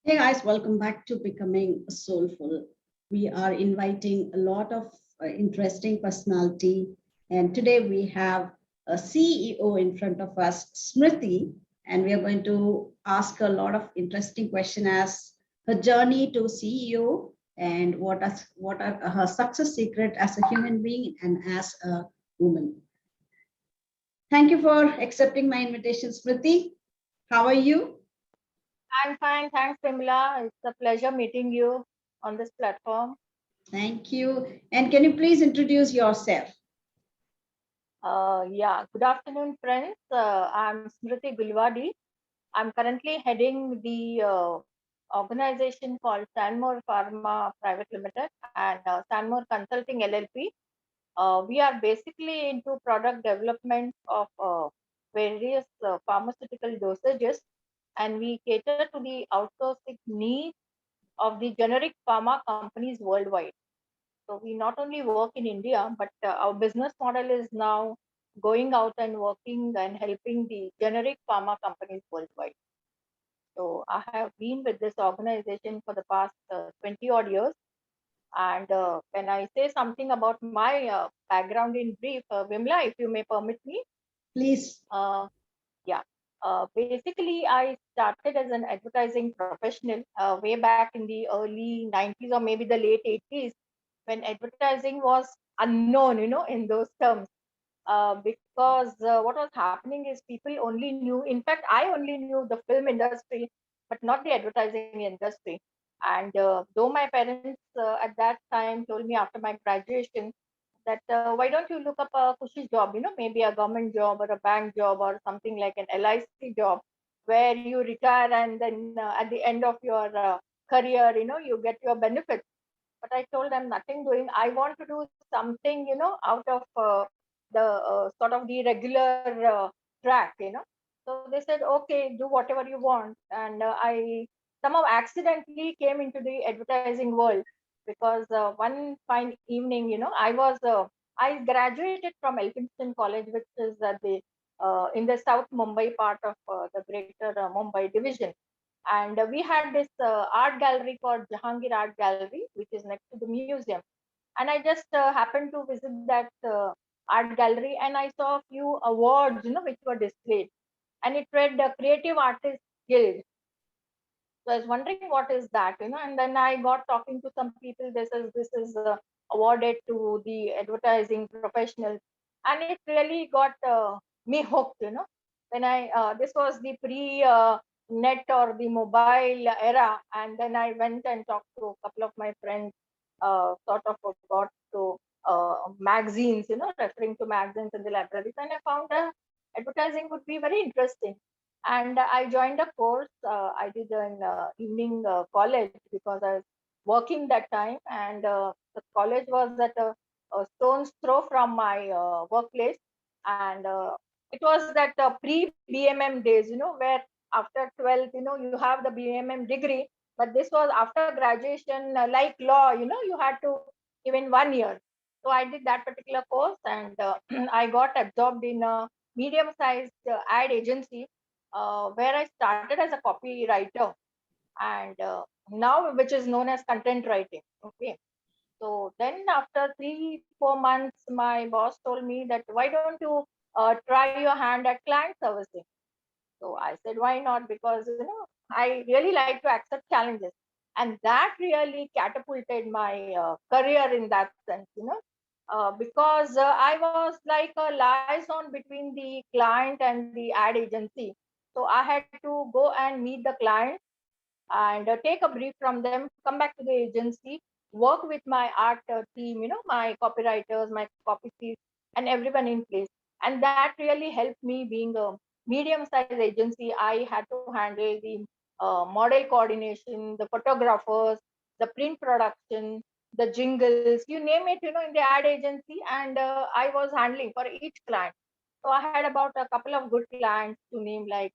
Hey guys, welcome back to Becoming Soulful. We are inviting a lot of interesting personality, and today we have a CEO in front of us, Smriti, and we are going to ask a lot of interesting questions as her journey to CEO and what are her success secret as a human being and as a woman. Thank you for accepting my invitation, Smriti. How are you? I'm fine. Thanks, Vimala. It's a pleasure meeting you on this platform. Thank you. And can you please introduce yourself? Yeah, good afternoon, friends. I'm Smriti Gulwadi. I'm currently heading the organization called Sanmour Pharma Private Limited and Sanmour Consulting LLP. We are basically into product development of various pharmaceutical dosages, and we cater to the outsourcing needs of the generic pharma companies worldwide. So we not only work in India, but our business model is now going out and working and helping the generic pharma companies worldwide. So I have been with this organization for the past 20 odd years. And when I say something about my background in brief, Vimla, if you may permit me, Please. uh, yeah. Basically, I started as an advertising professional way back in the early 90s or maybe the late 80s when advertising was unknown, in those terms. Because what was happening is people only knew, in fact, I only knew the film industry, but not the advertising industry. And though my parents at that time told me after my graduation that why don't you look up a cushy job, maybe a government job or a bank job or something like an LIC job where you retire and then at the end of your career, you get your benefits. But I told them nothing doing. I want to do something, out of the sort of the regular track, So they said, okay, do whatever you want. And I somehow accidentally came into the advertising world because one fine evening, I graduated from Elphinstone College, which is in the South Mumbai part of the Greater Mumbai division. And we had this art gallery called Jahangir Art Gallery, which is next to the museum. And I just happened to visit that art gallery, and I saw a few awards, which were displayed, and it read the Creative Artists Guild. So I was wondering what is that, and then I got talking to some people. This is awarded to the advertising professionals, and it really got me hooked. When I this was the pre net or the mobile era, and then I went and talked to a couple of my friends. Sort of got to magazines, referring to magazines in the libraries, and I found that advertising would be very interesting. And I joined a course. I did an evening college because I was working that time, and the college was at a stone's throw from my workplace. And it was that pre BMM days, where after 12th, you have the BMM degree, but this was after graduation, like law, you had to even 1 year. So I did that particular course, and I got absorbed in a medium sized ad agency where I started as a copywriter, and now which is known as content writing. Okay. So then after 3 4 months, my boss told me that why don't you try your hand at client servicing. So I said, why not? Because I really like to accept challenges, and that really catapulted my career in that sense. Because I was like a liaison between the client and the ad agency. So I had to go and meet the client and take a brief from them, come back to the agency, work with my art team, my copywriters, my copy chief, and everyone in place. And that really helped me being a medium sized agency. I had to handle the model coordination, the photographers, the print production, the jingles, you name it, in the ad agency. And I was handling for each client. So I had about a couple of good clients to name like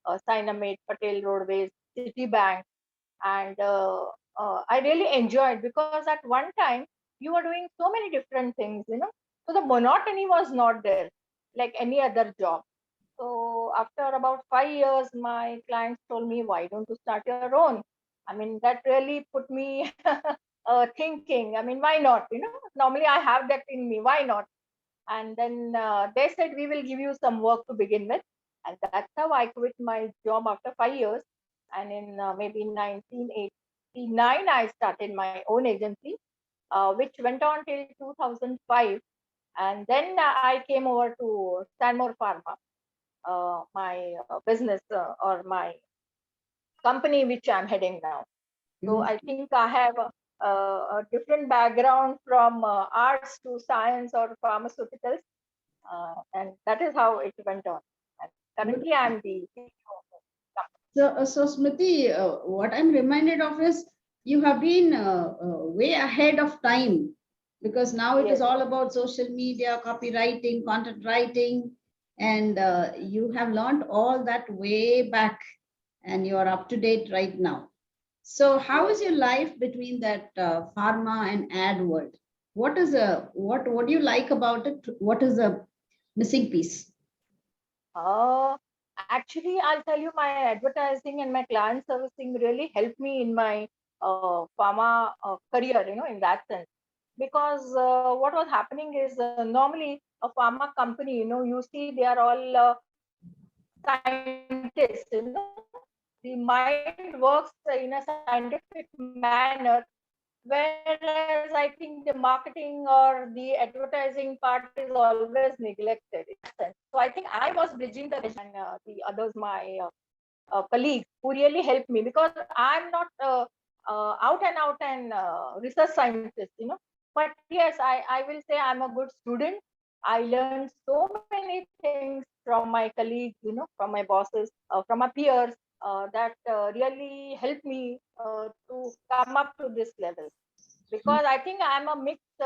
Sinamate, Patel Roadways, Citibank, and I really enjoyed because at one time you were doing so many different things, so the monotony was not there like any other job. So after about 5 years, my clients told me, why don't you start your own? I mean, that really put me thinking. I mean, why not? Normally I have that in me. Why not? And then they said, we will give you some work to begin with. And that's how I quit my job after 5 years. And in maybe 1989, I started my own agency, which went on till 2005. And then I came over to Sanmour Pharma, my business or my company, which I'm heading now. So I Beautiful. think I have a different background from arts to science or pharmaceuticals, and that is how it went on. And currently, Beautiful. I'm the CEO of the company. So Smriti, what I'm reminded of is you have been way ahead of time, because now it is Yes, all about social media, copywriting, content writing, and you have learned all that way back, and you are up to date right now. So, how yes. is your life between that pharma and ad world? What do you like about it? What is the missing piece? Uh, Actually, I'll tell you, my advertising and my client servicing really helped me in my pharma career, in that sense. Because what was happening is normally a pharma company, you see they are all scientists, the mind works in a scientific manner, whereas I think the marketing or the advertising part is always neglected in that sense. So I think I was bridging the gap between the business and the others, my colleagues, who really helped me, because I'm not out and out and research scientist, but yes, I will say I'm a good student. I learned so many things from my colleagues, from my bosses, from my peers, that really helped me to come up to this level. Because I think I'm a mixed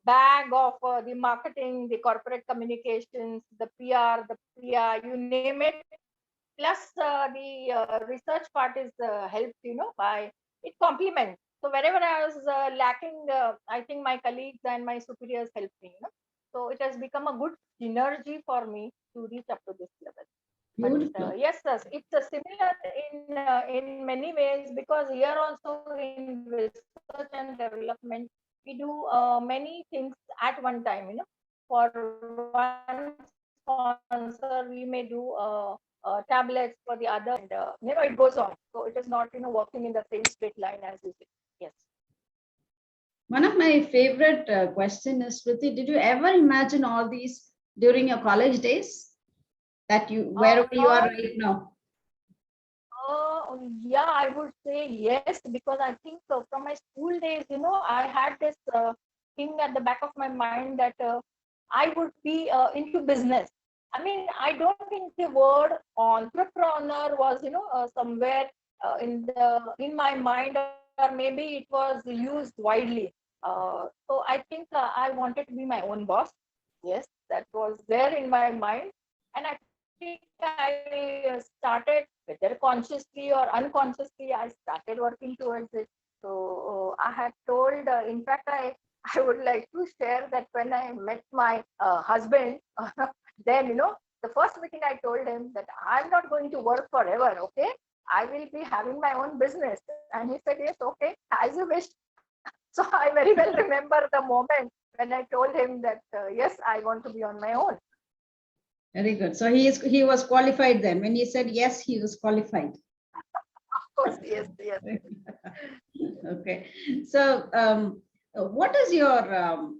bag of the marketing, the corporate communications, the PR, the PR, you name it. Plus the research part is helped, by it complements. So wherever I was lacking, I think my colleagues and my superiors helped me. So it has become a good synergy for me to reach up to this level. But Beautiful. yes, yes, it's a similar in many ways, because here also in research and development we do many things at one time. For one sponsor we may do tablets, for the other and it goes on. So it is not working in the same straight line as you say. Yes. One of my favorite question is, Smriti, did you ever imagine all these during your college days, that you wherever you are Uh, right now? yeah, I would say yes, because I think from my school days, I had this thing at the back of my mind that I would be into business. I mean, I don't think the word entrepreneur was, somewhere in my mind, or maybe it was used widely. So I think I wanted to be my own boss. Yes, that was there in my mind, and I think I started, whether consciously or unconsciously, I started working towards it. So I had told, in fact, I would like to share that when I met my husband, then, the first meeting I told him that I'm not going to work forever, okay? I will be having my own business. And he said, yes, okay, as you wish. So I very well remember the moment when I told him that, yes, I want to be on my own. Very good. So he was qualified then. When he said yes, he was qualified. Of course, yes, yes. Okay. So, what is your?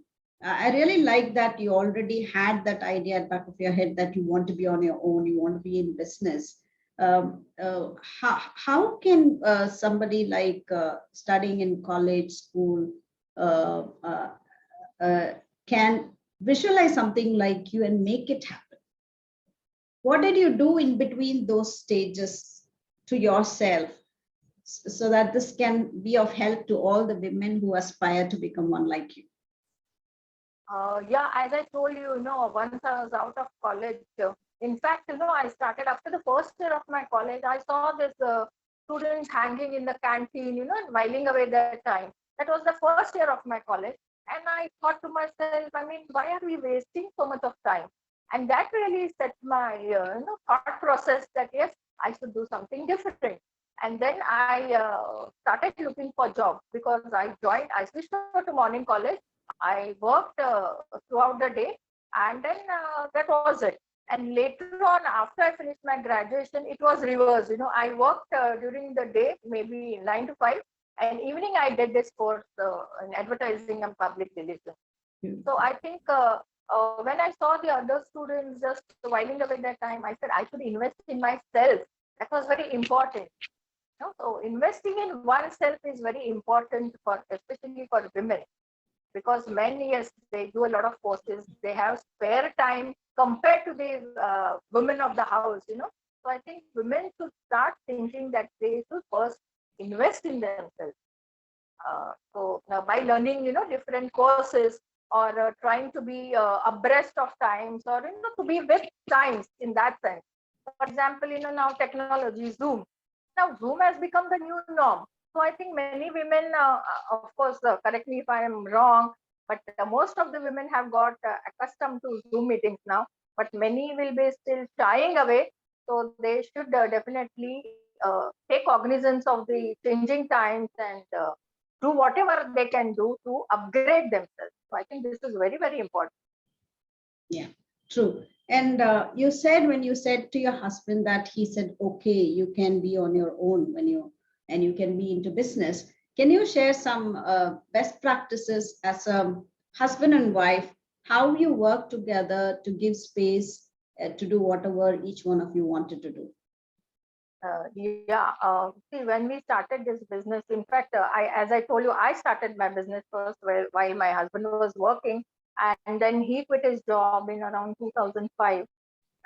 I really like that you already had that idea at back of your head that you want to be on your own, you want to be in business. How can somebody like studying in college, school, uh, uh, uh, can visualize something like you and make it happen? What did you do in between those stages to yourself, so that this can be of help to all the women who aspire to become one like you? Yeah, as I told you, once I was out of college, in fact, I started after the first year of my college. I saw this students hanging in the canteen, and whiling away their time. That was the first year of my college. And I thought to myself, I mean, why are we wasting so much of time? And that really set my thought process that yes, I should do something different. And then I started looking for jobs because I switched over to morning college. I worked throughout the day, and then that was it. And later on, after I finished my graduation, it was reverse. I worked during the day, maybe 9 to 5, and evening I did this course in advertising and public relations. So I think when I saw the other students just whiling away their time, I said I should invest in myself. That was very important. So investing in oneself is very important for, especially for women, because men, yes, they do a lot of courses. They have spare time compared to the women of the house. So I think women should start thinking that they should first invest in themselves. So by learning, different courses, or trying to be abreast of times, or to be with times in that sense. For example, now technology, Zoom. Now Zoom has become the new norm. So I think many women, of course, correct me if I am wrong, but most of the women have got accustomed to Zoom meetings now. But many will be still shying away. So they should definitely take cognizance of the changing times, and do whatever they can do to upgrade themselves. So I think this is very, very important. Yeah, true. And you said, when you said to your husband that he said, okay, you can be on your own and you can be into business. Can you share some best practices as a husband and wife, how you work together to give space to do whatever each one of you wanted to do? Yeah. See, when we started this business, in fact, as I told you, I started my business first while my husband was working, and then he quit his job in around 2005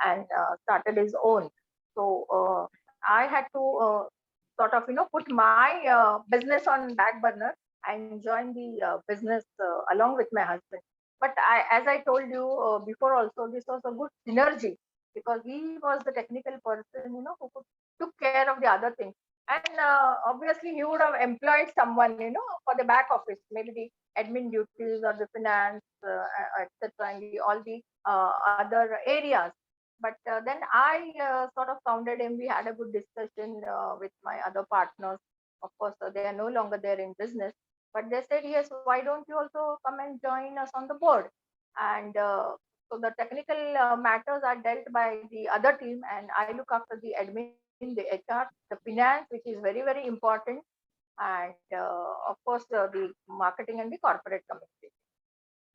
and started his own. So I had to sort of, put my business on back burner and join the business along with my husband. But as I told you before, also this was a good synergy, because he was the technical person, who took care of the other things. And obviously, he would have employed someone, for the back office, maybe the admin duties or the finance, etc., and all the other areas. But then I sort of founded him. We had a good discussion with my other partners. Of course, they are no longer there in business, but they said, yes, why don't you also come and join us on the board? And so the technical matters are dealt by the other team, and I look after the admin, the HR, the finance, which is very, very important, and of course, the marketing and the corporate communication.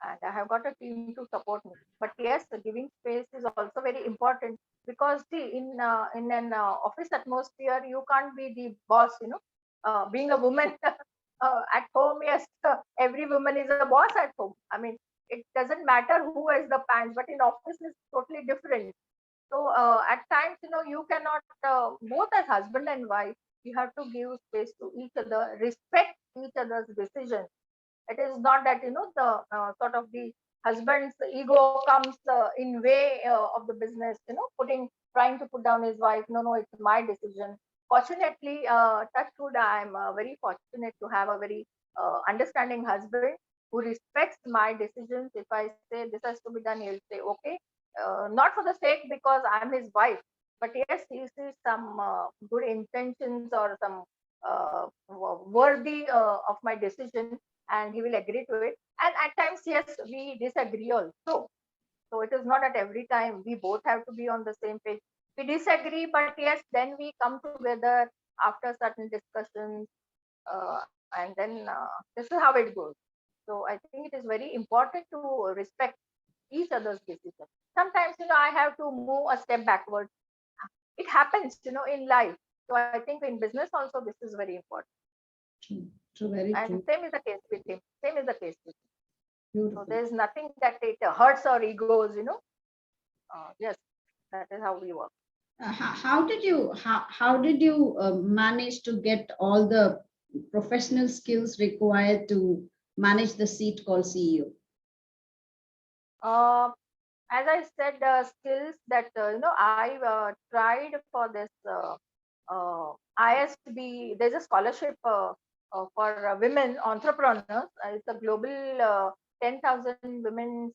And I have got a team to support me. But yes, the giving space is also very important, because see, in an office atmosphere, you can't be the boss. Being a woman at home, yes, every woman is a boss at home. I mean, it doesn't matter who wears the pants, but in office is totally different. So at times, you cannot, both as husband and wife, you have to give space to each other, respect each other's decisions. It is not that the sort of the husband's ego comes in way of the business, trying to put down his wife. No, no, it's my decision. Fortunately, touch wood, I'm very fortunate to have a very understanding husband who respects my decisions. If I say this has to be done, he'll say okay, not for the sake because I'm his wife, but yes, he sees some good intentions or some worthy of my decision, and he will agree to it. And at times, yes, we disagree also. So it is not at every time we both have to be on the same page. We disagree, but yes, then we come together after certain discussions, and then this is how it goes. So I think it is very important to respect each other's decision. Sometimes, I have to move a step backwards. It happens, in life. So I think in business also this is very important. True, true, very And true. same is the case with him. Same is the case with him. So Beautiful. there's nothing that it hurts our egos. Yes, that is how we work. How did you manage to get all the professional skills required to manage the seat called CEO? Uh, as I said, skills that I tried for this ISB. There's a scholarship for women entrepreneurs. It's a global 10,000 women's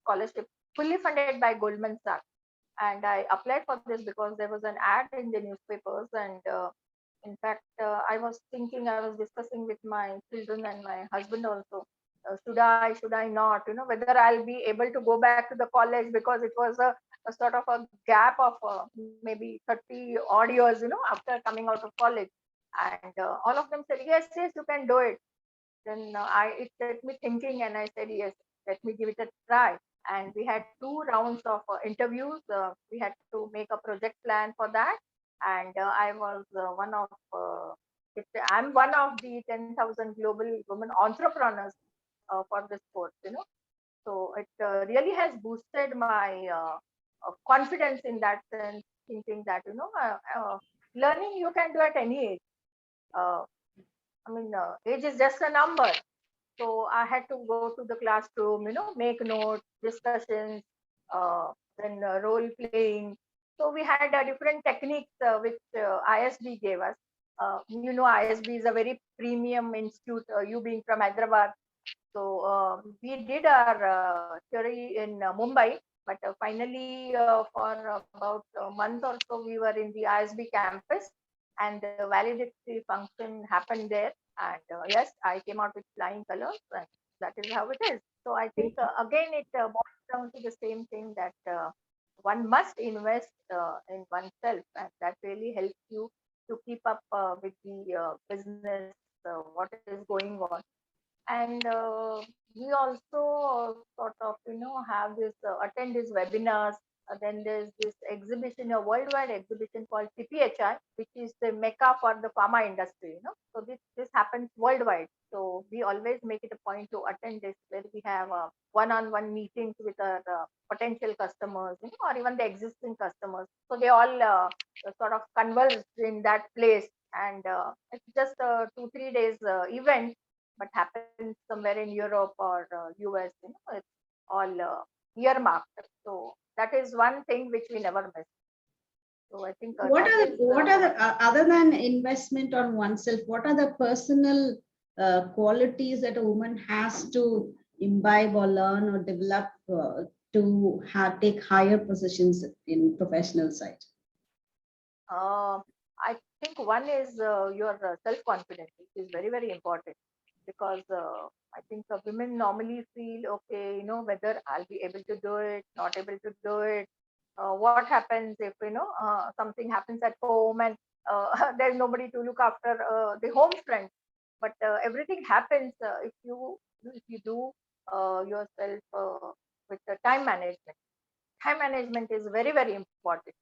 scholarship, fully funded by Goldman Sachs. And I applied for this because there was an ad in the newspapers, and In fact, I was thinking, I was discussing with my children and my husband also. Should I not? Whether I'll be able to go back to the college, because it was a sort of a gap of maybe 30 odd years, after coming out of college. And all of them said, yes, yes, you can do it. Then it set me thinking, and I said, yes, let me give it a try. And we had 2 rounds of interviews. We had to make a project plan for that, and I was I'm one of the 10,000 global women entrepreneurs for this course. So it really has boosted my confidence in that sense, thinking that learning you can do at any age. Uh, age is just a number. So I had to go to the classroom, make notes, discussions, then role playing. So we had different techniques which ISB gave us. ISB is a very premium institute, you being from Hyderabad. So we did our theory in Mumbai, but finally for about a month or so, we were in the ISB campus, and the validity function happened there. And yes, I came out with flying colors, and that is how it is. So I think again it boils down to the same thing, that one must invest in oneself, and that really helps you to keep up with the business, what is going on. And we also sort of have this attend these webinars. Then there's this exhibition, a worldwide exhibition called CPHI, which is the mecca for the pharma industry. So this happens worldwide. So we always make it a point to attend this, where we have one-on-one meetings with our potential customers, or even the existing customers. So they all sort of converge in that place, and it's just a 2-3 days event, but happens somewhere in Europe or US. It's all earmarked. So that is one thing which we never miss. So I think that is Other than investment on oneself, what are the personal qualities that a woman has to imbibe or learn or develop to take higher positions in professional side? I think one is your self confidence, which is very, very important, because I think women normally feel, okay, whether I'll be able to do it, not able to do it. What happens if something happens at home, and there's nobody to look after the home front. But everything happens if you do yourself with the time management. Time management is very, very important.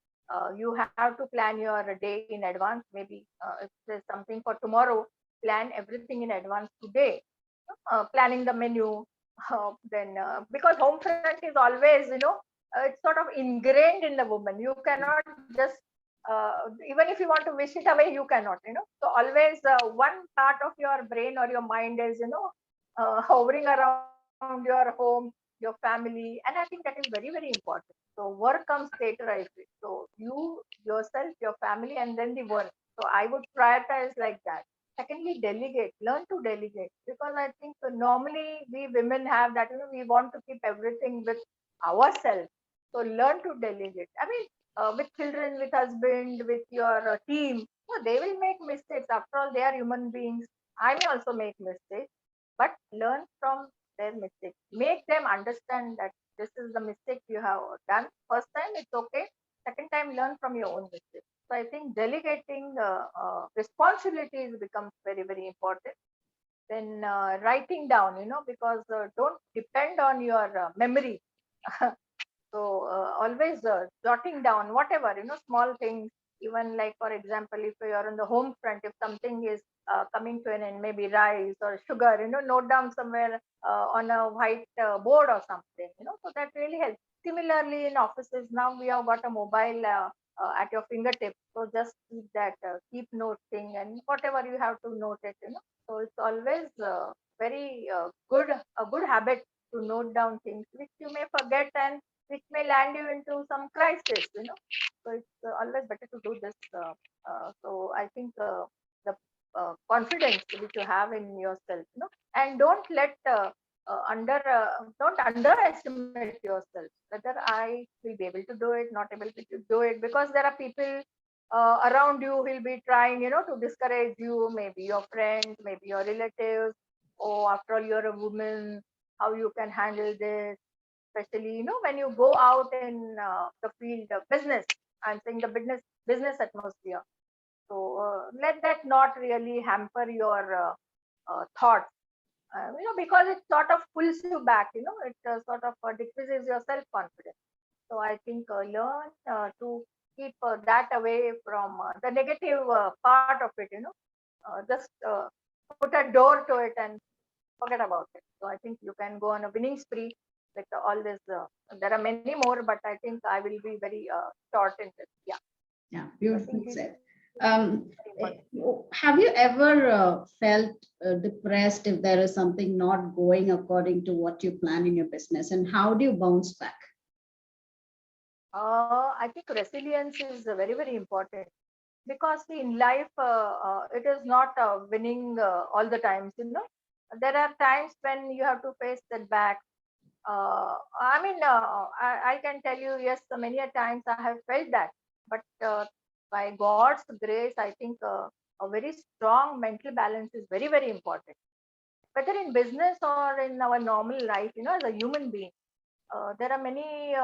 You have to plan your day in advance. Maybe if there's something for tomorrow, plan everything in advance today. Planning the menu, then because home front is always, it's sort of ingrained in the woman. You cannot just even if you want to wish it away, you cannot. So always one part of your brain or your mind is hovering around your home, your family, and I think that is very, very important. So work comes later, I feel. So you, yourself, your family, and then the work. So I would prioritize like that. Secondly, delegate. Learn to delegate, because I think normally we women have that. We want to keep everything with ourselves. So learn to delegate. I mean, with children, with husband, with your team, they will make mistakes. After all, they are human beings. I may also make mistakes, but learn from their mistakes. Make them understand that this is the mistake you have done. First time, it's okay. Second time, learn from your own mistakes. So I think delegating responsibilities becomes very, very important. Then writing down, because don't depend on your memory. So always jotting down whatever, small things, even like for example, if you are on the home front, if something is coming to an end, maybe rice or sugar, note down somewhere on a white board or something, so that really helps. Similarly, in offices now we have got a mobile at your fingertips, so just keep that, keep noting, and whatever you have to note it, so it's always very a good habit to note down things which you may forget, and which may land you into some crisis. So it's always better to do this. So I think the confidence which you have in yourself, and don't underestimate yourself. Whether I will be able to do it, not able to do it, because there are people. around you will be trying, to discourage you, maybe your friends, maybe your relatives. Oh, after all, you're a woman, how you can handle this? Especially, when you go out in the field of business, I'm saying the business atmosphere. So let that not really hamper your thoughts, because it sort of pulls you back, it sort of decreases your self confidence. So I think learn to keep that away from the negative part of it, just put a door to it and forget about it. So I think you can go on a winning spree with all this. There are many more, but I think I will be very short in this. Yeah. Yeah, I beautiful think this said. is very important. Have you ever felt depressed if there is something not going according to what you plan in your business, and how do you bounce back? I think resilience is very, very important because see, in life, it is not winning all the times. There are times when you have to face setbacks. I can tell you, yes, many a times I have felt that, but by God's grace, I think a very strong mental balance is very, very important, whether in business or in our normal life, as a human being. There are many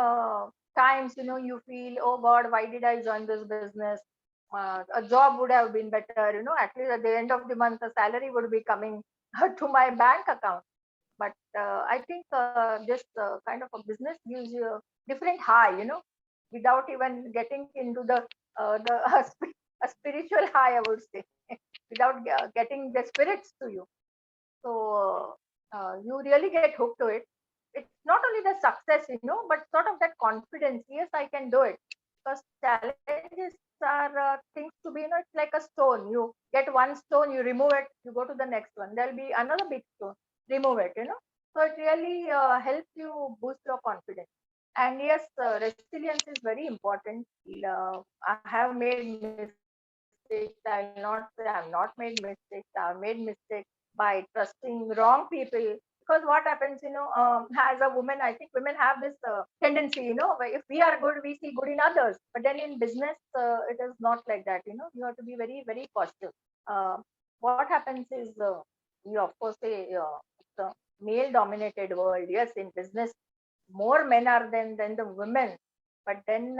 times, you feel, oh God, why did I join this business? A job would have been better, at least at the end of the month, a salary would be coming to my bank account. But I think this kind of a business gives you a different high, without even getting into the a spiritual high, I would say, without getting the spirits to you. So you really get hooked to it. It's not only the success, but sort of that confidence. Yes, I can do it. Because challenges are things to be, it's like a stone. You get one stone, you remove it, you go to the next one. There'll be another big stone, remove it. So it really helps you boost your confidence. And yes, resilience is very important. I have made mistakes. I'll not say I've not made mistakes. I've made mistakes by trusting wrong people. Because what happens, as a woman, I think women have this tendency, where if we are good, we see good in others. But then in business, it is not like that. You have to be very, very cautious. Uh, what happens is, you of course say it's a male-dominated world. Yes, in business, more men are than the women. But then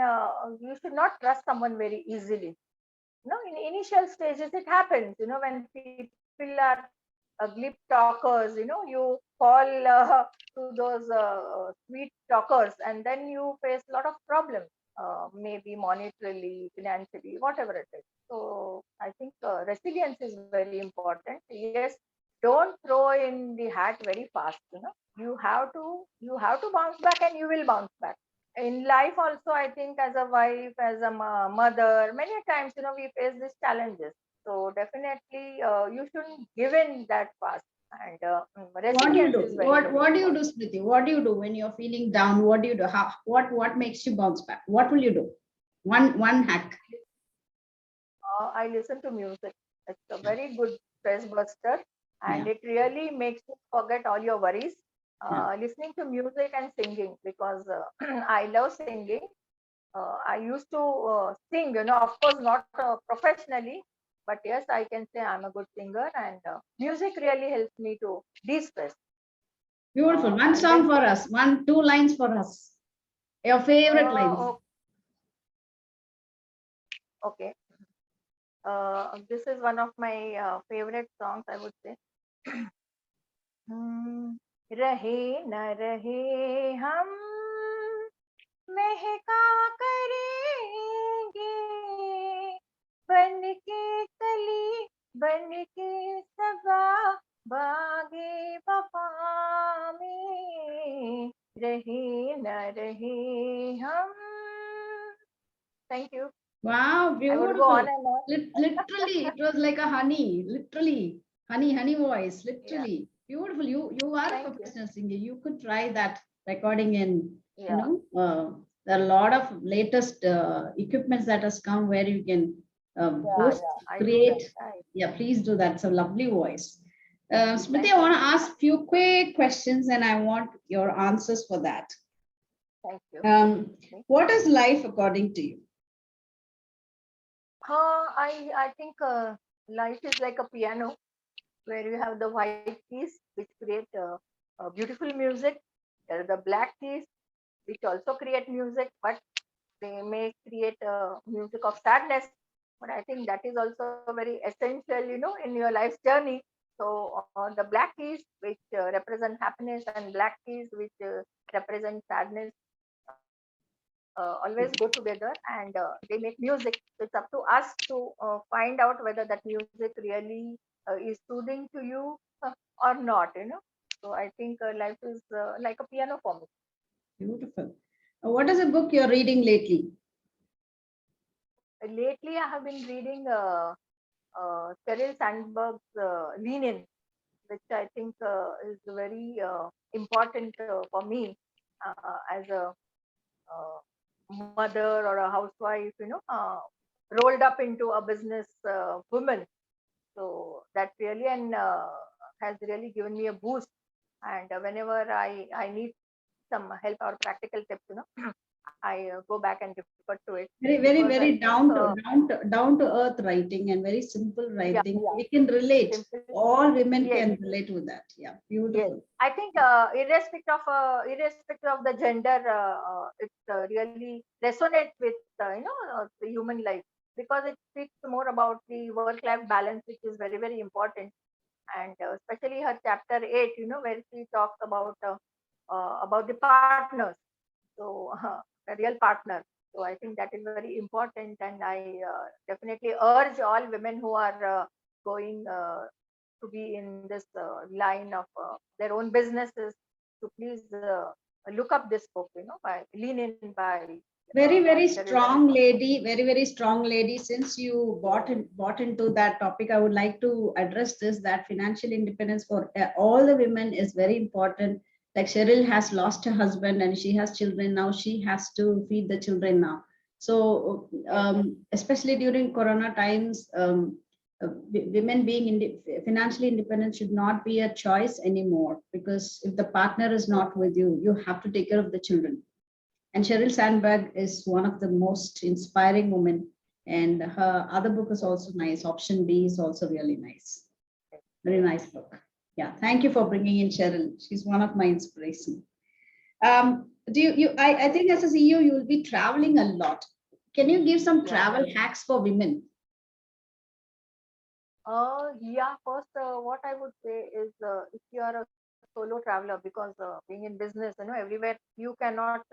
you should not trust someone very easily. In initial stages it happens, when people are glib talkers, you fall to those sweet talkers, and then you face a lot of problems, maybe monetarily, financially, whatever it is. So I think resilience is very important. Yes, don't throw in the hat very fast. You have to bounce back, and you will bounce back. In life also, I think, as a wife, as a mother, many times, we face these challenges. So definitely you shouldn't give in that fast. And What do you resilience do? is very, very What do you do, important. Smriti? What do you do when you're feeling down? What do you do? How, what makes you bounce back? What will you do? One hack. I listen to music. It's a very good stress buster, Yeah, and it really makes you forget all your worries. yeah. Listening to music and singing, because I love singing. I used to sing, of course, not professionally, but yes, I can say I'm a good singer, and music really helps me to de-stress. Beautiful. One And song then, for us. One, two lines for us. Your favorite lines. oh, okay, this is one of my favorite songs, I would say. Hmm, रहे न रहे हम महका करेंगे बन के कली बन के सबा बागे वफा में रहे न रहे हम. Thank you. Wow, I would go on beautiful. and on. Literally, it was like a honey. Literally, honey voice. Yeah, Literally, beautiful. You are a thank you. professional singer. You could try that recording in. You Yeah, know, there are a lot of latest equipments that has come where you can yeah, post, yeah. I do create. that. Yeah, please do that. It's a lovely voice. Smriti, Thank I you. want to ask few quick questions, and I want your answers for that. Thank you. Um, Okay. what is life according to you? I think life is like a piano where you have the white keys which create beautiful music. There are the black keys which also create music, but they may create music of sadness. But I think that is also very essential, in your life's journey. So the black keys which represent happiness and black keys which represent sadness always go together, and they make music. So it's up to us to find out whether that music really is soothing to you or not. So I think life is like a piano for me. Beautiful. What is a book you're reading lately? Lately, I have been reading Sheryl Sandberg's Lean In, which I think is very important for me as a uh, mother or a housewife, rolled up into a business woman. So that really and has really given me a boost. And whenever I need some help or practical tips, I go back and refer to it Very, because very, I very think down to earth writing and very simple yeah, writing. We can relate. simple. All women Yes, can relate with that. Yeah, yes. beautiful. I think irrespective of the gender, it really resonates with the human life, because it speaks more about the work-life balance, which is very very important. And especially her chapter 8, where she talks about the partners. So a real partner. So I think that is very important, and I definitely urge all women who are going to be in this line of their own businesses to please look up this book, by Lean In by Very, very Sheryl Sandberg. strong lady, very, very strong lady. Since you bought into that topic, I would like to address this, that financial independence for all the women is very important. Like Cheryl has lost her husband and she has children now. She has to feed the children now. So, Yes, especially during Corona times, women being financially independent should not be a choice anymore, because if the partner is yes, not with you, you have to take care of the children. And Sheryl Sandberg is one of the most inspiring women. And her other book is yes, also nice. Option B is also really nice. yes, Very yes. nice book. Yeah, thank you for bringing in Cheryl. She's one of my inspiration. I think as a CEO, you will be traveling a lot. Can you give some Yeah. travel hacks for women? Yeah, first, what I would say is if you are a solo traveler, because being in business, everywhere you cannot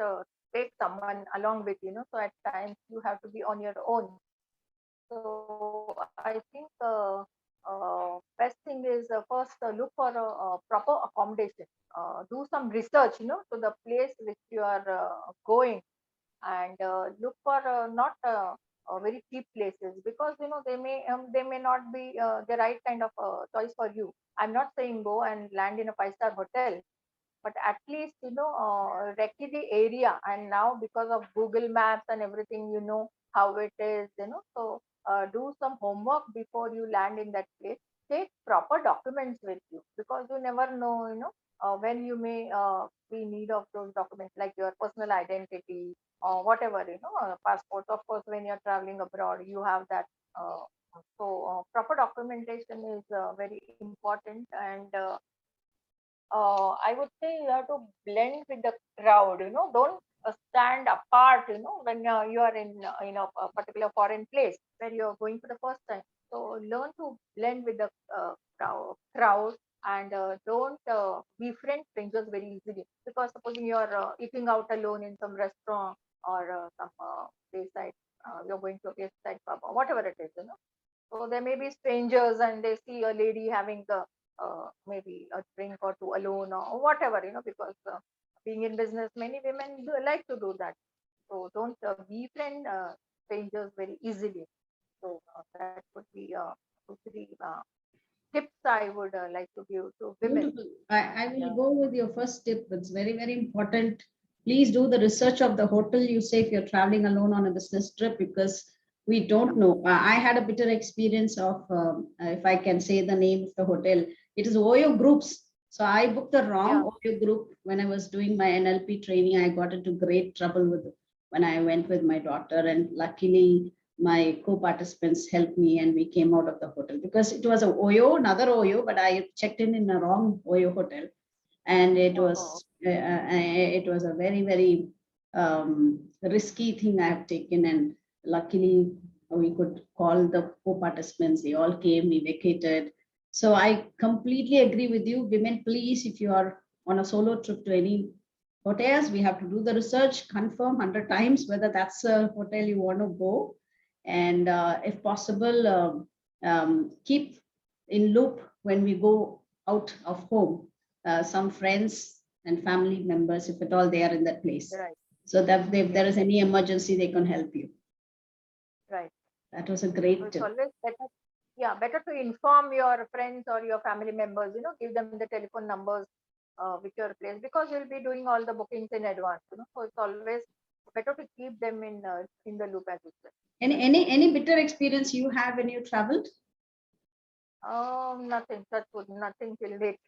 take someone along with, so at times you have to be on your own. So I think best thing is first look for a proper accommodation. Do some research, to the place which you are going, and look for not very cheap places, because they may not be the right kind of choice for you. I'm not saying go and land in a five-star hotel, but at least recce the area. And now, because of Google Maps and everything, you know how it is. So do some homework before you land in that place. Take proper documents with you, because you never know, when you may be in need of those documents, like your personal identity or whatever, passport. Of course, when you're traveling abroad, you have that. So proper documentation is very important. And I would say you have to blend with the crowd. Don't stand apart. When you are in a particular foreign place where you are going for the first time. So learn to blend with the crowd, and don't befriend strangers very easily. Because supposing you are eating out alone in some restaurant or some wayside, you're going to a wayside pub or whatever it is. So there may be strangers and they see a lady having maybe a drink or two alone or whatever, because being in business, many women like to do that. So don't befriend strangers very easily. So that would be two, three tips I would like to give to women. Beautiful. I And will go with your first tip. It's very, very important. Please do the research of the hotel you say if you're traveling alone on a business trip, because we don't know. I had a bitter experience of, if I can say the name of the hotel, it is OYO Groups. So I booked the yeah, wrong OYO group when I was doing my NLP training. I got into great trouble with when I went with my daughter, and luckily my co-participants helped me and we came out of the hotel because it was a Oyo, another Oyo, but I checked in a wrong Oyo hotel, and it was a very very risky thing I have taken, and luckily we could call the co-participants. They all came, we vacated. So I completely agree with you. Women, please, if you are on a solo trip to any hotels, we have to do the research, confirm 100 times whether that's a hotel you want to go, and if possible, keep in loop when we go out of home, some friends and family members, if at all they are in that place, Right. so that if there is any emergency, they can help you. Right. That was a So great it's tip. always better, yeah, better to inform your friends or your family members, give them the telephone numbers with your place, because you'll be doing all the bookings in advance. So it's always better to keep them in the loop as well. Any bitter experience you have when you traveled? Nothing, that's good, nothing till date.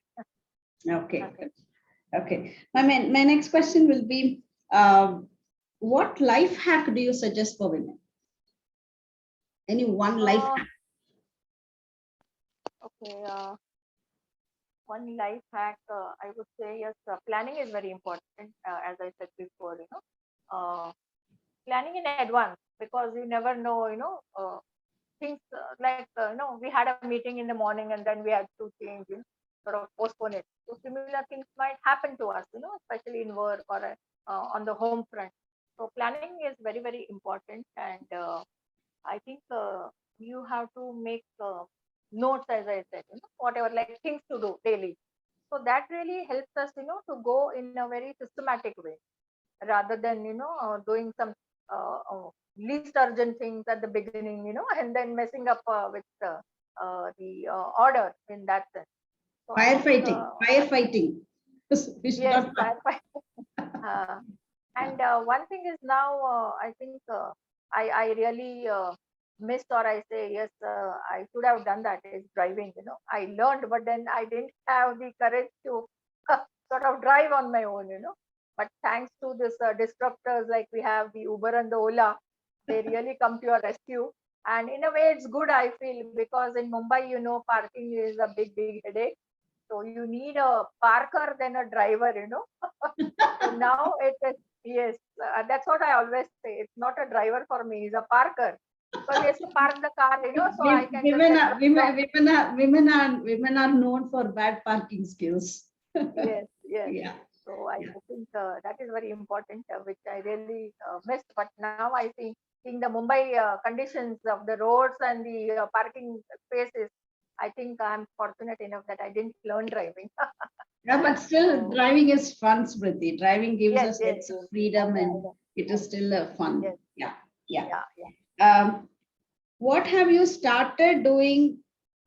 Okay. Nothing. Okay. My next question will be, what life hack do you suggest for women? Any one life hack? Okay. One life hack, I would say, yes, planning is very important, as I said before, planning in advance, because you never know, things we had a meeting in the morning and then we had to change, sort of postpone it. So similar things might happen to us, especially in work or on the home front. So planning is very, very important. And I think you have to make notes, as I said, whatever, like things to do daily. So that really helps us, to go in a very systematic way, rather than doing some least urgent things at the beginning, and then messing up with the order in that sense. So I think Firefighting. We should yes, not. uh, and one thing is now, I think I really missed, or I say yes, I should have done that, is driving. I learned, but then I didn't have the courage to sort of drive on my own. But thanks to this disruptors, like we have the Uber and the Ola, they really come to your rescue. And in a way, it's good, I feel, because in Mumbai, parking is a big headache. So you need a parker than a driver. So now it is, yes, that's what I always say. It's not a driver for me, it's a parker. Because he has to park the car, so I can just Women are known for bad parking skills. yes, yes. Yeah. So I Yeah. think that is very important, which I really missed. But now I think, seeing the Mumbai conditions of the roads and the parking spaces, I think I'm fortunate enough that I didn't learn driving. Yeah, but still, So driving is fun, Smriti. Driving gives yes, us yes, sense of yes. freedom, I and know. it is still fun. Yes, Yeah. Yeah. yeah. Um, what have you started doing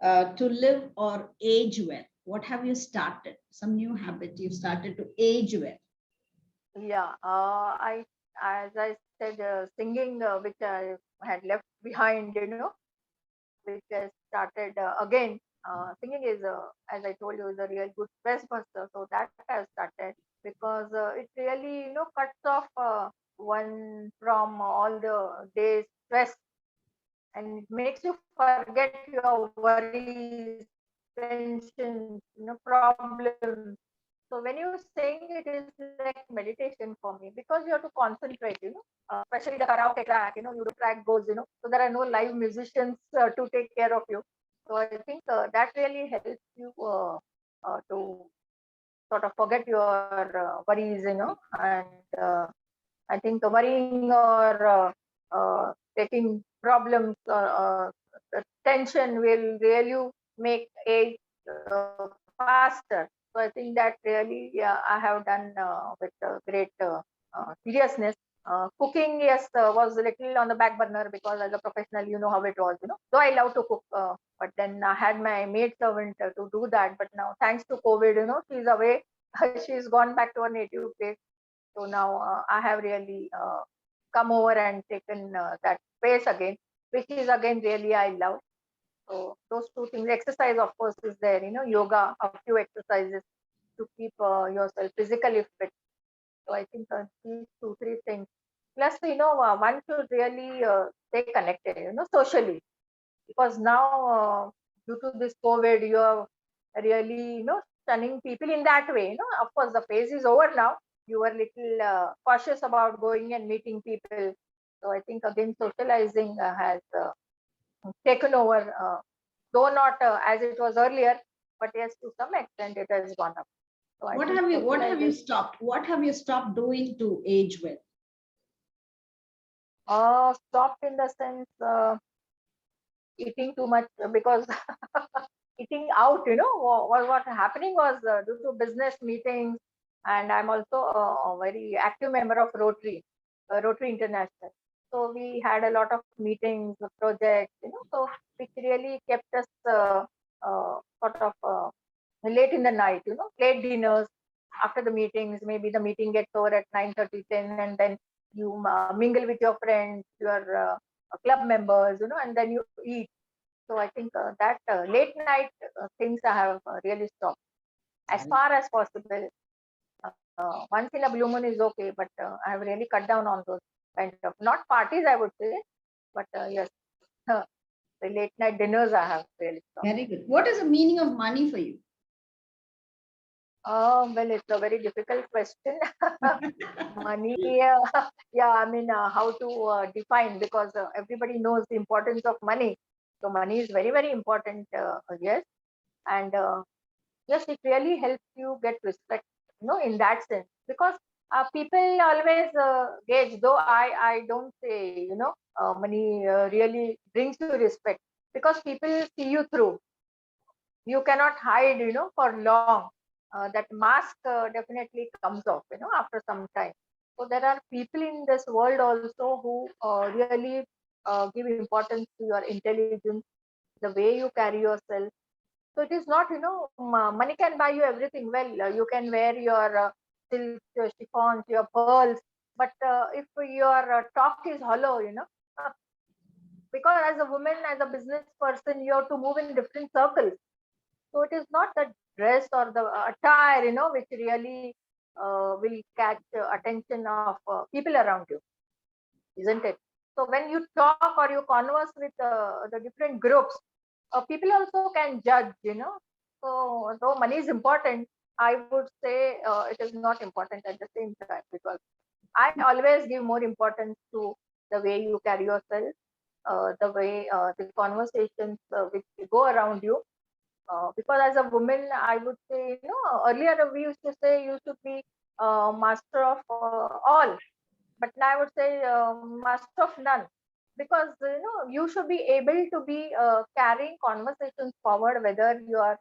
to live or age well? What have you started? Some new habit you started to age well? Yeah, as I said, singing, which I had left behind, which I started again. Singing is, as I told you, is a real good stress buster. So that has started, because it really, cuts off one from all the day's stress, and it makes you forget your worries, tensions, problems. So when you sing, it is like meditation for me, because you have to concentrate, especially the karaoke track, you do track goes, so there are no live musicians to take care of you. So I think that really helps you to sort of forget your worries, and I think worrying or taking problems or the tension will really make age faster. So I think that really, I have done with great seriousness. Cooking, yes, was a little on the back burner, because as a professional, you know how it was. Though I love to cook, but then I had my maid servant to do that. But now, thanks to COVID, she's away. She's gone back to her native place. So now I have really come over and taken that space again, which is again really I love. So those two things, exercise of course is there, yoga, a few exercises to keep yourself physically fit. So I think these two, three things Plus, one should really stay connected, socially, because now, due to this COVID, you are really, stunning people in that way. Of course, the phase is over now. You were little cautious about going and meeting people. So I think again, socializing has taken over, though not as it was earlier, but yes, to some extent, it has gone up. So I think What have you socialization. stopped? What have you stopped doing to age with? Stopped in the sense, eating too much, because eating out, what happening was, due to business meetings, and I'm also a very active member of Rotary International. So we had a lot of meetings, projects, so which really kept us sort of late in the night, late dinners after the meetings. Maybe the meeting gets over at 9:30, 10, and then you mingle with your friends, your club members, and then you eat. So I think that late night things I have really stopped as far as possible. Once in a blue moon is okay, but I have really cut down on those kind of, not parties, I would say, but yes, the late night dinners I have really stopped. Very good. What is the meaning of money for you? Well, it's a very difficult question. Money, yeah, I mean, how to define, because everybody knows the importance of money. So money is very, very important, yes. And yes, it really helps you get respect, in that sense, because people always gauge, though I don't say, money really brings you respect, because people see you through. You cannot hide, for long. That mask definitely comes off, after some time. So there are people in this world also who really give importance to your intelligence, the way you carry yourself. So it is not, money can buy you everything. Well, you can wear your silk, chiffons, your pearls, but if your talk is hollow, uh, because as a woman, as a business person, you have to move in different circles. So it is not the dress or the attire, which really will catch attention of people around you, isn't it? So when you talk or you converse with the different groups, people also can judge, So though money is important, I would say it is not important at the same time, because I always give more importance to the way you carry yourself, the way the conversations which go around you. Because as a woman, I would say, earlier we used to say you should be master of all, but now I would say master of none, because you should be able to be carrying conversations forward, whether you are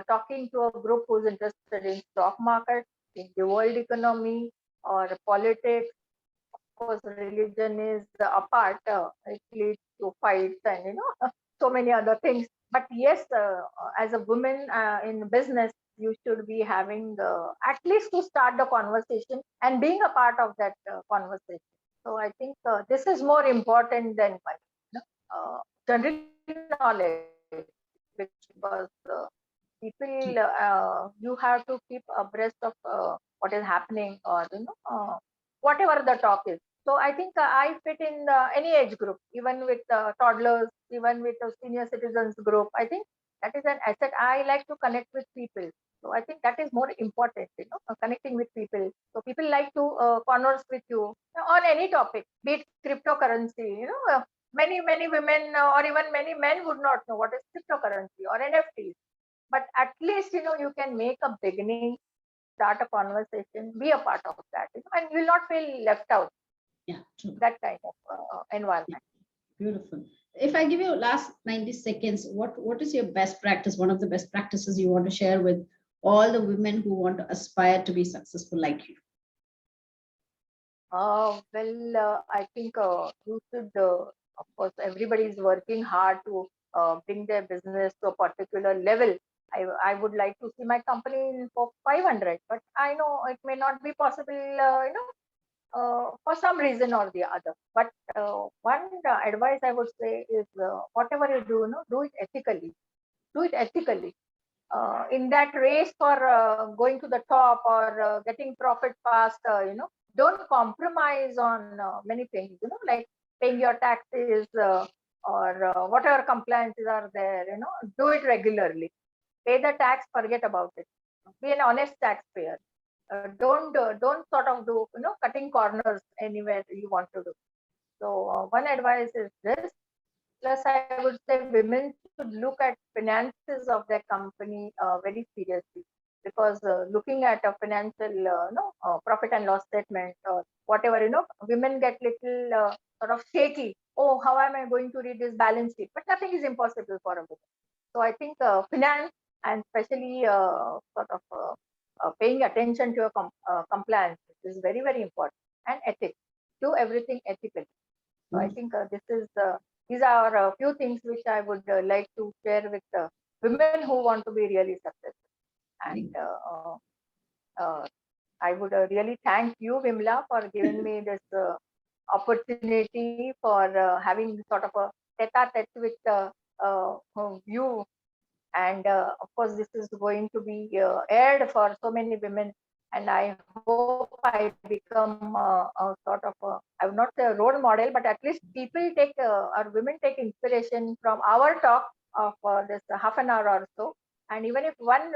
talking to a group who's interested in stock market, in the world economy, or politics. Of course, religion is apart. It leads to fights and so many other things. But yes, as a woman in business, you should be having at least to start the conversation and being a part of that conversation. So I think this is more important than money. General knowledge, because people, you have to keep abreast of what is happening, or whatever the talk is. So I think I fit in any age group, even with toddlers, even with a senior citizens group. I think that is an asset. I like to connect with people. So I think that is more important, connecting with people. So people like to converse with you on any topic, be it cryptocurrency. Many women or even many men would not know what is cryptocurrency or NFTs. But at least you can make a beginning, start a conversation, be a part of that, and you will not feel left out. Yeah, true. That kind of environment. Beautiful. If I give you last 90 seconds, what is your best practice? One of the best practices you want to share with all the women who want to aspire to be successful like you? Well, I think you should, of course, everybody is working hard to bring their business to a particular level. I would like to see my company for 500, but I know it may not be possible, for some reason or the other. But one advice I would say is, whatever you do, do it ethically. Do it ethically. In that race for going to the top or getting profit fast, don't compromise on many things, like paying your taxes, or whatever compliances are there, do it regularly. Pay the tax, forget about it. Be an honest taxpayer. Don't sort of do, cutting corners anywhere you want to do. So one advice is this. Plus, I would say women should look at finances of their company very seriously, because looking at a financial, profit and loss statement or whatever, women get little sort of shaky. Oh, how am I going to read this balance sheet? But nothing is impossible for a woman. So I think finance, and especially paying attention to your compliance, is very, very important. And ethics. Do everything ethically. So I think these are a few things which I would like to share with women who want to be really successful. And I would really thank you, Vimla, for giving me this opportunity for having sort of a tete-a-tete with you. And of course, this is going to be aired for so many women. And I hope I become a sort of I would not say a role model, but at least people take or women take inspiration from our talk of this half an hour or so. And even if one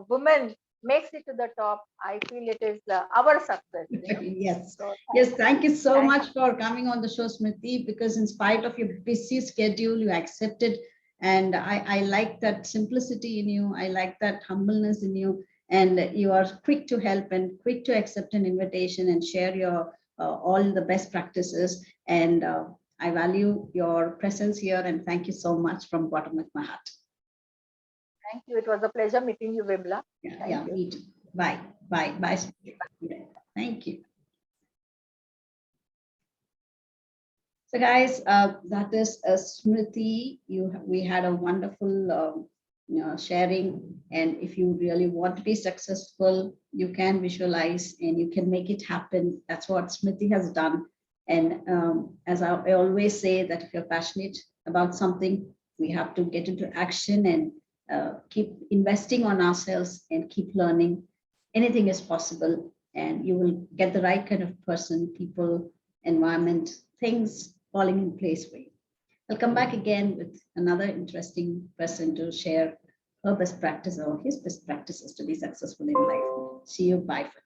woman makes it to the top, I feel it is our success. Yes. So, Yes. Thank you so thank much for coming on the show, Smriti, because in spite of your busy schedule, you accepted. And I like that simplicity in you. I like that humbleness in you. And you are quick to help and quick to accept an invitation and share your all the best practices. And I value your presence here. And thank you so much from the bottom of my heart. Thank you. It was a pleasure meeting you, Vimla. Yeah, me too. Bye. Bye. Bye. Yeah, thank you. So guys, that is Smriti. We had a wonderful sharing, and if you really want to be successful, you can visualize and you can make it happen. That's what Smriti has done. And as I always say, that if you're passionate about something, we have to get into action and keep investing on ourselves and keep learning. Anything is possible, and you will get the right kind of person, people, environment, things falling in place for you. I'll come back again with another interesting person to share her best practice or his best practices to be successful in life. See you. Bye for now.